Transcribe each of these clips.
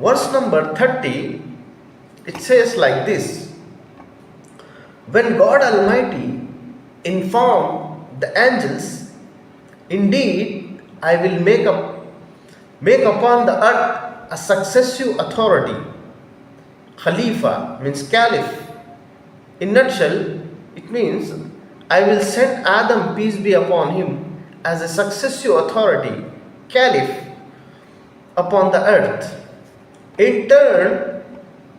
Verse number 30, it says like this: When God Almighty informed the angels, indeed I will make upon the earth a successive authority. Khalifa means caliph. In nutshell, it means I will send Adam, peace be upon him, as a successive authority, caliph, upon the earth. In turn,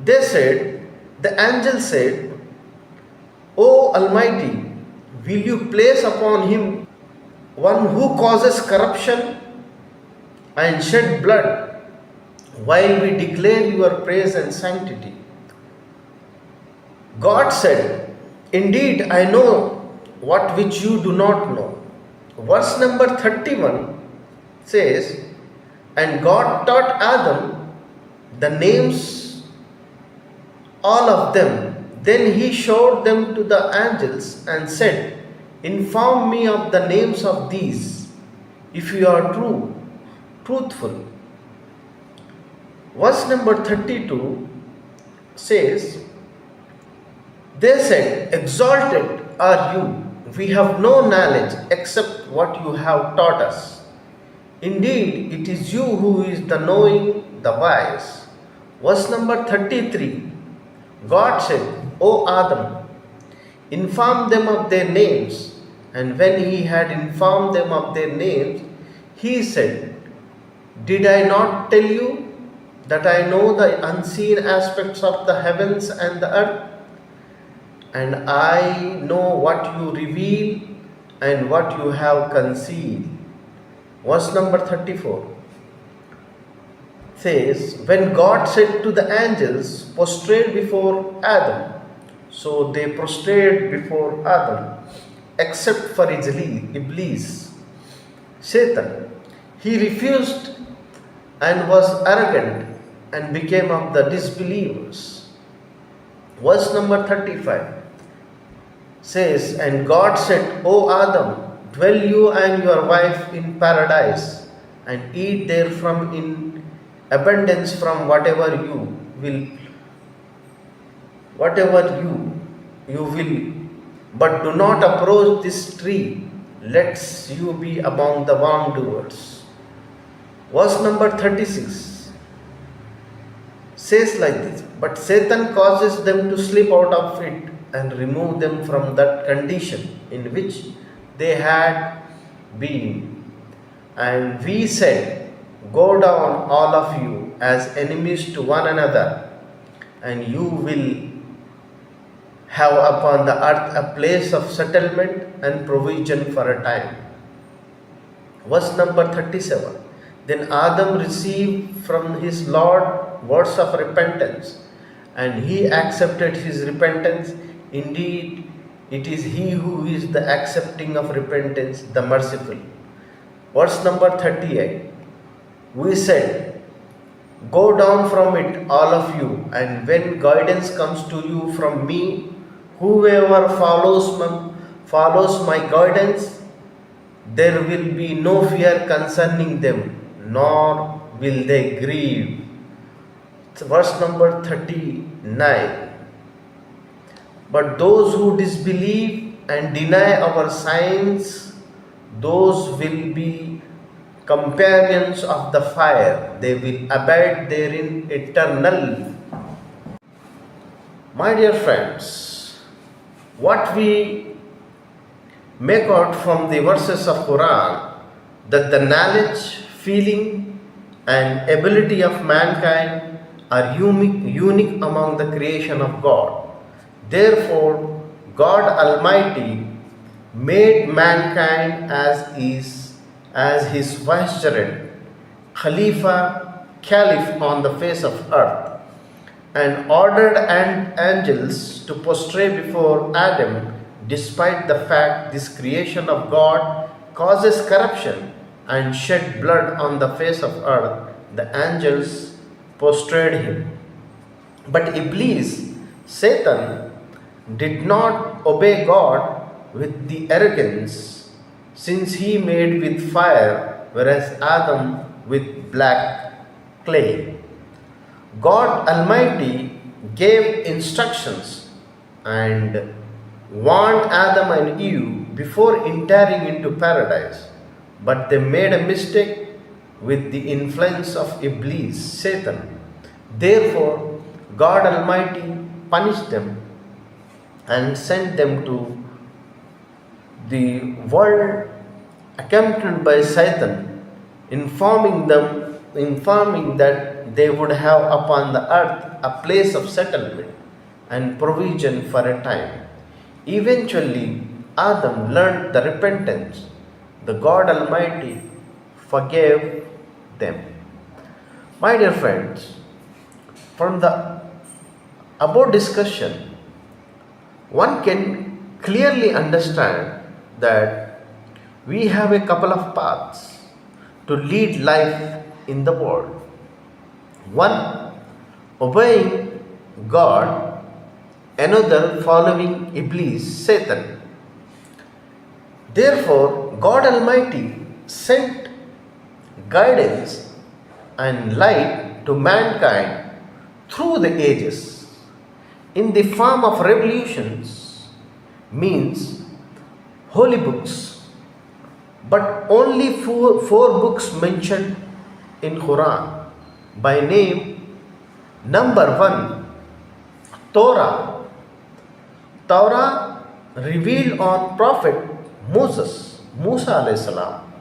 the angel said, O Almighty, will you place upon him one who causes corruption and shed blood, while we declare your praise and sanctity? God said, Indeed, I know what which you do not know. Verse number 31 says, And God taught Adam the names, all of them. Then he showed them to the angels and said, Inform me of the names of these, if you are truthful. Verse number 32 says, They said, Exalted are you, we have no knowledge except what you have taught us. Indeed, it is you who is the knowing, the wise. Verse number 33, God said, O Adam, inform them of their names. And when he had informed them of their names, he said, Did I not tell you that I know the unseen aspects of the heavens and the earth? And I know what you reveal and what you have concealed. Verse number 34 says, When God said to the angels, Prostrate before Adam, so they prostrated before Adam, except for Iblis, Satan. He refused and was arrogant and became of the disbelievers. Verse number 35 says, And God said, O Adam, dwell you and your wife in paradise, and eat therefrom in abundance from whatever you will, but do not approach this tree, lest you be among the wrongdoers. Verse number 36 says like this, But Satan causes them to slip out of it and remove them from that condition in which they had been. And we said, Go down, all of you, as enemies to one another, and you will have upon the earth a place of settlement and provision for a time. Verse number 37. Then Adam received from his Lord words of repentance, and he accepted his repentance. Indeed, it is he who is the accepting of repentance, the merciful. Verse number 38. We said, Go down from it, all of you, and when guidance comes to you from me, whoever follows my guidance, there will be no fear concerning them, nor will they grieve. Verse number 39. But those who disbelieve and deny our signs, those will be companions of the fire. They will abide therein eternally. My dear friends, what we make out from the verses of Qur'an, that the knowledge, feeling and ability of mankind are unique among the creation of God. Therefore, God Almighty made mankind as his vicegerent, Khalifa, Caliph on the face of earth, and ordered angels to prostrate before Adam, despite the fact this creation of God causes corruption and shed blood on the face of earth. The angels prostrated him. But Iblis, Satan, did not obey God with the arrogance, since he made with fire, whereas Adam with black clay. God Almighty gave instructions and warned Adam and Eve before entering into paradise, but they made a mistake with the influence of Iblis, Satan. Therefore, God Almighty punished them and sent them to the world accompanied by Satan, informing that they would have upon the earth a place of settlement and provision for a time. Eventually, Adam learned the repentance. The God Almighty forgave them. My dear friends, from the above discussion, one can clearly understand that we have a couple of paths to lead life in the world. One, obeying God, another, following Iblis, Satan. Therefore, God Almighty sent guidance and light to mankind through the ages in the form of revolutions, means holy books, but only four books mentioned in Qur'an by name. Number one, Torah. Torah revealed on Prophet Musa alayhi salam.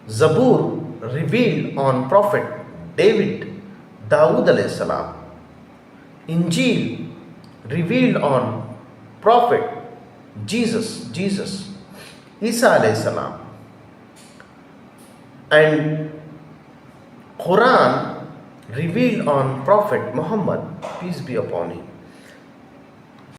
Zabur revealed on Prophet David, Dawood alayhi salam. Injil revealed on Prophet Jesus, Isa alayhi salam. And Quran revealed on Prophet Muhammad, peace be upon him.